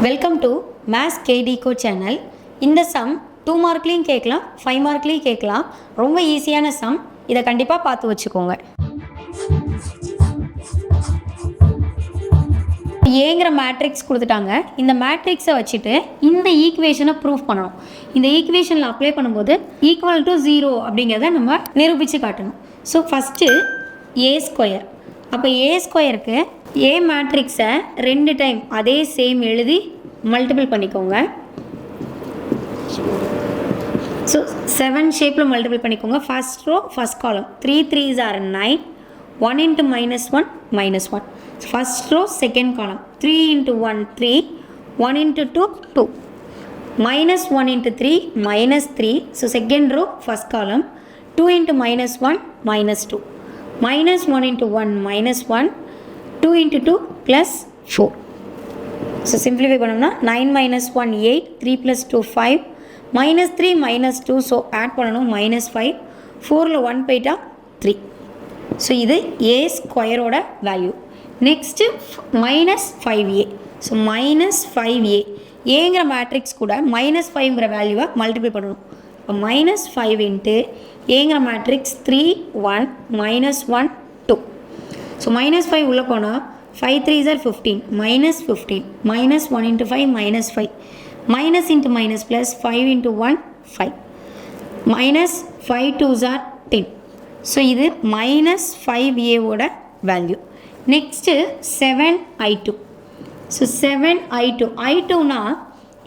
Welcome to maths KD go channel. இந்த sum 2 மார்க்லேயும் கேட்கலாம், 5 மார்க்லேயும் கேட்கலாம். ரொம்ப ஈஸியான சம், இதை கண்டிப்பாக பார்த்து வச்சுக்கோங்க. ஏங்கிற மேட்ரிக்ஸ் கொடுத்துட்டாங்க. இந்த மேட்ரிக்ஸை வச்சுட்டு இந்த ஈக்குவேஷனை ப்ரூஃப் பண்ணணும். இந்த ஈக்குவேஷனில் அப்ளை பண்ணும்போது ஈக்குவல் டு 0 அப்படிங்கிறத நம்ம நிரூபித்து காட்டணும். So first A square. அப்போ ஏ ஸ்கொயருக்கு ஏ மேட்ரிக்ஸை 2 டைம் அதே சேம் எழுதி மல்டிபிள் பண்ணிக்கோங்க. ஸோ 7 ஷேப்பில் மல்டிபிள் பண்ணிக்கோங்க. ஃபஸ்ட் ரோ ஃபஸ்ட் காலம் 3 3s are 9, 1 into -1 -1. First row second column 3 into 1 3, 1 into 2 2, -1 into 3 -3. So second row first column 2 into -1 -2, -1 into 1 -1, 2 into 2 plus 4. So simplify பண்ணோம்னா 9 - 1 8, 3 plus 2 5, -3 -2. So add பண்ணணும் -5, 4ல் 1 போயிட்டா 3. So இது ஏ ஸ்கொயரோட value. Next -5a. So -5a ஏங்கிற matrix கூட -5ங்கிற வேல்யூவை multiple பண்ணணும். இப்போ -5 இன்ட்டு ஏங்கிற மேட்ரிக்ஸ் 3 1 -1 2. ஸோ -5 உள்ளே போனால் 5 3s are 15, -15, -1 into 5 -5, minus into minus plus 5 into 1 5, -5 2s are 10. So இது -5a ஓட value. Next 7i2. So 7i2 i2னா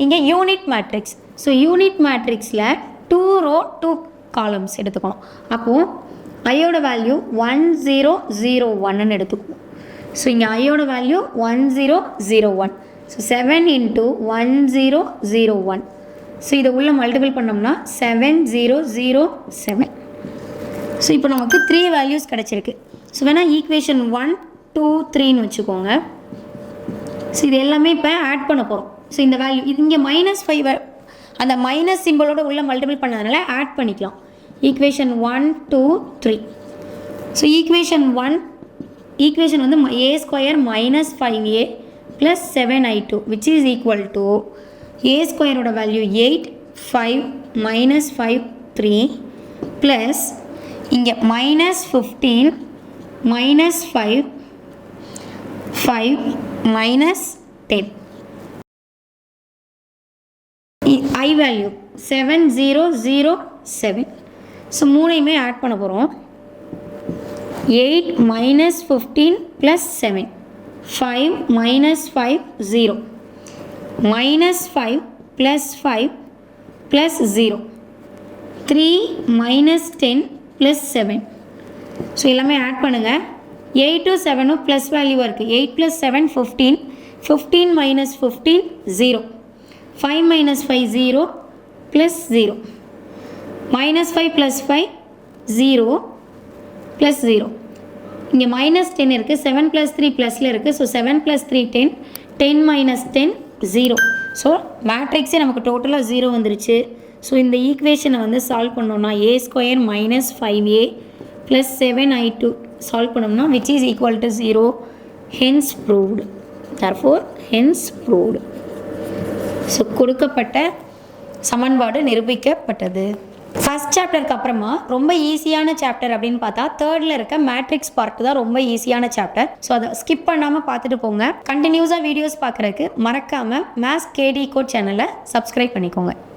இங்கே யூனிட் மேட்ரிக்ஸ். ஸோ யூனிட் மேட்ரிக்ஸில் 2 row 2 columns எடுத்துக்கணும். அப்போது ஐயோட வேல்யூ 1001ன்னு எடுத்துக்கணும். ஸோ இங்கே ஐயோட வேல்யூ 1001. So 7 into 1001. ஸோ இதை உள்ள மல்டிபிள் பண்ணோம்னா 7007. ஸோ இப்போ நமக்கு 3 வேல்யூஸ் கிடச்சிருக்கு. ஸோ வேணால் ஈக்குவேஷன் 1 2 3ன்னு வச்சுக்கோங்க. ஸோ இது எல்லாமே இப்போ ஆட் பண்ண போகிறோம். ஸோ இந்த வேல்யூ இது இங்கே -5 அந்த மைனஸ் சிம்பிளோட உள்ள மல்டிபிள் பண்ணதுனால ஆட் பண்ணிக்கலாம். ஈக்குவேஷன் 1 2 3. ஸோ ஈக்குவேஷன் வந்து a square -5a + 7i2 which is equal to a ஸ்கொயரோட வேல்யூ 8 5 -5 3 ப்ளஸ் இங்கே -15 -5 5 -10. I value 7007. ஸோ மூணையுமே ஆட் பண்ண போகிறோம். 8 -15 + 7, 5 -5 0, -5 + 5 + 0, 3 -10 + 7. ஸோ எல்லாமே ஆட் பண்ணுங்கள். 8 7 ப்ளஸ் வேல்யூவாக இருக்குது. 8 + 7 15, 15 - 15 0, 5 -5 0 + 0, -5 + 5 0 + 0. இங்கே -10 இருக்குது. 7 + 3 ப்ளஸில் இருக்குது. ஸோ 7 + 3 10, 10 - 10 0. ஸோ மேட்ரிக்ஸே நமக்கு டோட்டலாக 0 வந்துருச்சு. ஸோ இந்த ஈக்குவேஷனை வந்து சால்வ் பண்ணோன்னா a square -5a + 7i2 solve பண்ணோம்னா which is equal to 0. hence proved. therefore hence proved. So கொடுக்கப்பட்ட சமன்பாடு நிரூபிக்கப்பட்டது. ஃபஸ்ட் சாப்டருக்கு அப்புறமா ரொம்ப ஈஸியான சாப்டர் அப்படின்னு பார்த்தா 3rd இருக்க மேட்ரிக்ஸ் பார்ட் தான் ரொம்ப ஈஸியான சாப்டர். ஸோ அதை ஸ்கிப் பண்ணாமல் பார்த்துட்டு போங்க. கண்டினியூஸாக வீடியோஸ் பார்க்குறதுக்கு மறக்காமல் மேத்ஸ் கேடி கோ சேனலை சப்ஸ்கிரைப் பண்ணிக்கோங்க.